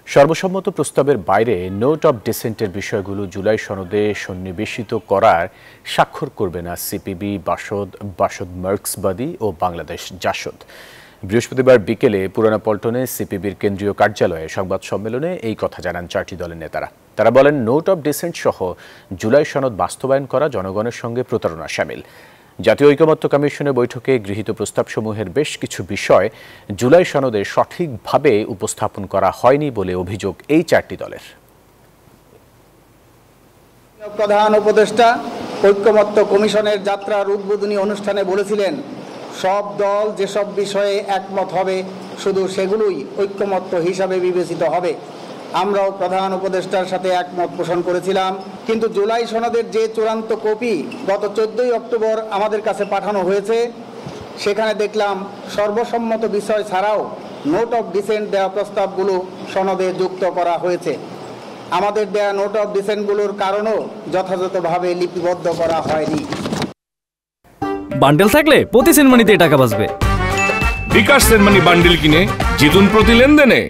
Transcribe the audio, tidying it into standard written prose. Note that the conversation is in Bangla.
সর্বসম্মত প্রস্তাবের বাইরে নোট অব ডিসেন্টের বিষয়গুলো জুলাই সনদে সন্নিবেশিত করার স্বাক্ষর করবে না সিপিবি, বাসদ মার্ক্সবাদী ও বাংলাদেশ জাসদ। বৃহস্পতিবার বিকেলে পুরানা পল্টনে সিপিবির কেন্দ্রীয় কার্যালয়ে সংবাদ সম্মেলনে এই কথা জানান চারটি দলের নেতারা। তারা বলেন, নোট অব ডিসেন্ট সহ জুলাই সনদ বাস্তবায়ন করা জনগণের সঙ্গে প্রতারণা শামিল। জাতীয় ঐকমত্য কমিশনের বৈঠকে গৃহীত প্রস্তাবসমূহের বেশ কিছু বিষয় জুলাই সনদে সঠিকভাবে উপস্থাপন করা হয়নি বলে অভিযোগ এই চারটি দলের। প্রধান উপদেষ্টা ঐকমত্য কমিশনের যাত্রার উদ্বোধনী অনুষ্ঠানে বলেছিলেন, সব দল যেসব বিষয়ে একমত হবে শুধু সেগুলোই ঐকমত্য হিসাবে বিবেচিত হবে। আমরাও প্রধান উপদেষ্টার সাথে একমত পোষণ করেছিলাম, কিন্তু জুলাই সনদের যে চূড়ান্ত কপি গত 14 অক্টোবর আমাদের কাছে পাঠানো হয়েছে, সেখানে দেখলাম সর্বসম্মত বিষয় ছাড়াও নোট অব ডিসেন্ট দেওয়া প্রস্তাবগুলো সনদে যুক্ত করা হয়েছে। আমাদের দেয়া নোট অব ডিসেন্টগুলোর কারণও যথাযথভাবে লিপিবদ্ধ করা হয়নি। বান্ডেল থাকলে প্রতি সেনমানিতে টাকা বাঁচবে। বিকাশ সেনমানি বান্ডেল কিনে জিতুন প্রতি লেনদেনে।